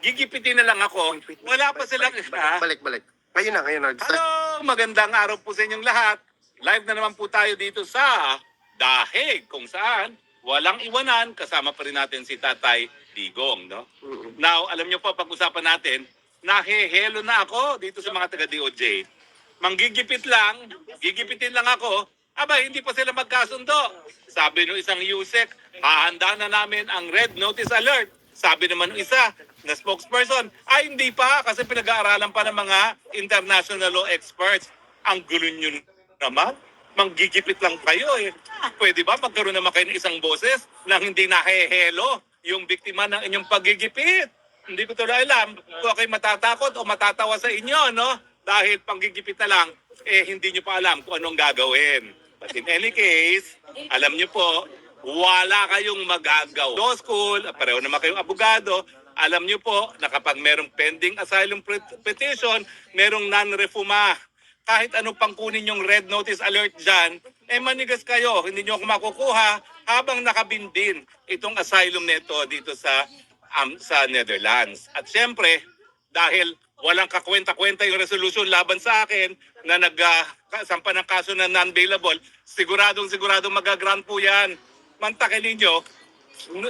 gigipitin na lang ako. Wala pa silang... Ha? Balik. Ngayon na. Hello! Magandang araw po sa inyong lahat. Live na naman po tayo dito sa Dahig, kung saan walang iwanan, kasama pa rin natin si Tatay Digong, no? Now, alam niyo po, pag-usapan natin, nahehelo na ako dito sa mga taga-DOJ. Gigipitin lang ako, aba, hindi pa sila magkasundo. Sabi ng isang USEC, hahanda na namin ang Red Notice Alert. Sabi naman ng isa na spokesperson, ay hindi pa kasi pinag-aaralan pa ng mga international law experts. Ang gulo nyo naman, manggigipit lang kayo eh. Pwede ba magkaroon naman kayo ng isang boses nang hindi nahehelo yung biktima ng inyong paggigipit? Hindi ko tuloy alam kung ako'y matatakot o matatawa sa inyo, no? Dahil panggigipit na lang, eh hindi nyo pa alam kung anong gagawin. But in any case, alam nyo po, wala kayong magagawa. Law school, pareho naman kayong abogado, alam nyo po na kapag merong pending asylum petition, merong non-refuma. Kahit ano pang kunin yung red notice alert dyan, eh manigas kayo, hindi nyo ako makukuha habang nakabindin itong asylum neto dito sa Netherlands. At syempre, dahil walang kakwenta-kwenta yung resolution laban sa akin na nagsampa ng kaso na non-bailable, siguradong magagrant po yan. Mantakin ninyo,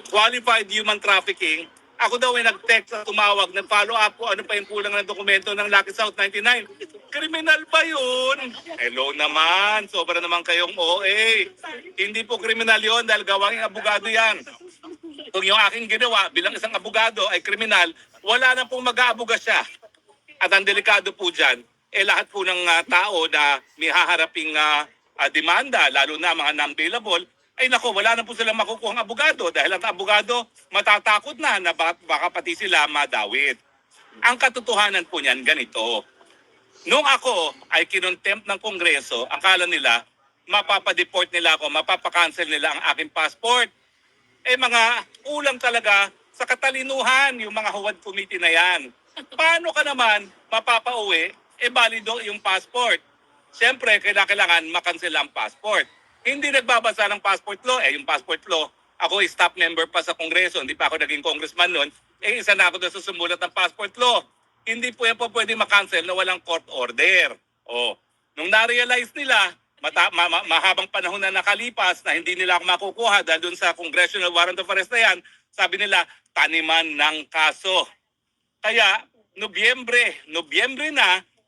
qualified human trafficking, ako daw ay nag-text at tumawag, nag-follow up ko ano pa yung kulang ng dokumento ng Lucky South 99. Kriminal ba yun? Hello naman, sobra naman kayong OA. Hindi po kriminal yun dahil gawang abogado yan. Kung yung aking ginawa bilang isang abogado ay kriminal, wala na pong mag-aabuga siya. At ang delikado po dyan, eh lahat po ng tao na may haharaping demanda, lalo na mga non-bailable, ay nako, wala na po silang makukuhang abogado dahil ang abogado matatakot na baka pati sila madawit. Ang katotohanan po niyan ganito. Nung ako ay kinontempt ng Kongreso, akala nila mapapadeport nila ako, mapapakancel nila ang aking passport. Eh mga ulang talaga sa katalinuhan yung mga Huwad Committee na yan. Paano ka naman mapapauwi, eh balido yung passport? Siyempre, kailangan makancel ang passport. Hindi nagbabasa ng passport law. Eh yung passport law, ako staff member pa sa Kongreso, hindi pa ako naging congressman noon. Eh isa na ako doon sa sumulat ng passport law. Hindi po yan po pwede makancel na walang court order. O, nung na-realize nila, mahabang panahon na nakalipas na hindi nila ako makukuha dahil doon sa congressional warrant of arrest na yan, sabi nila, taniman ng kaso. Kaya, Nobyembre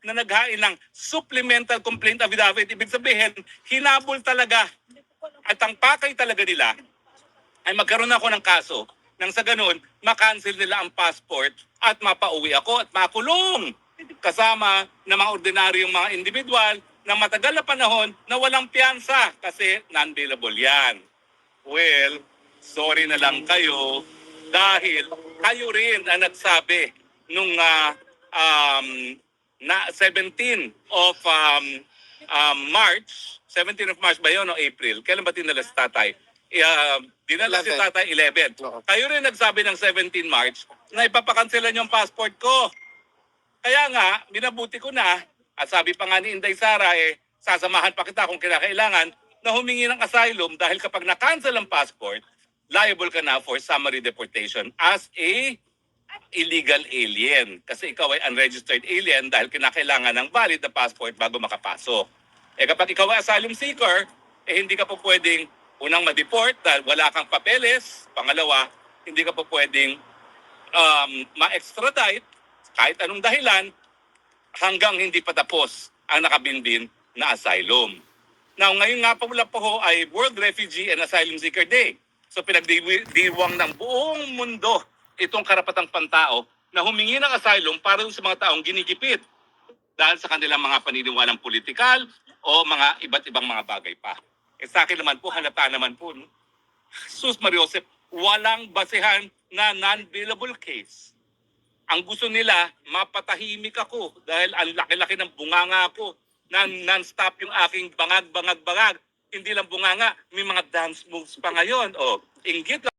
na naghain ng supplemental complaint affidavit. Ibig sabihin, hinabol talaga. At ang pakay talaga nila ay magkaroon ako ng kaso nang sa ganun, makancel nila ang passport at mapauwi ako at makulong. Kasama ng mga ordinaryong mga individual na matagal na panahon na walang piyansa kasi non-bailable yan. Well, sorry na lang kayo dahil kayo rin ang nagsabi nung 17 of March, 17 of March ba yun o April? Kailan ba dinala si tatay? Dinala si tatay 11. Kayo rin nagsabi ng 17 March na ipapakanselan yung passport ko. Kaya nga, binabuti ko na, at sabi pa nga ni Inday Sara, sasamahan pa kita kung kinakailangan na humingi ng asylum dahil kapag na-cancel ang passport, liable ka na for summary deportation as a illegal alien. Kasi ikaw ay unregistered alien dahil kinakailangan ng valid na passport bago makapasok. Kapag ikaw ay asylum seeker, hindi ka po pwedeng unang ma-deport dahil wala kang papeles. Pangalawa, hindi ka po pwedeng ma-extradite kahit anong dahilan hanggang hindi pa tapos ang nakabinbin na asylum. Now, ngayon nga po ho ay World Refugee and Asylum Seeker Day. So pinagdiwang ng buong mundo itong karapatang pantao na humingi ng asylum para sa mga taong ginigipit dahil sa kanilang mga paniniwalang politikal o mga iba't ibang mga bagay pa. Sa akin naman po, halata naman po, no? Sus Mariosep, walang basehan na non-bailable case. Ang gusto nila, mapatahimik ako dahil ang laki-laki ng bunganga ako na non-stop yung aking bangag. Hindi lang bunganga, may mga dance moves pa ngayon. O, inggit lang.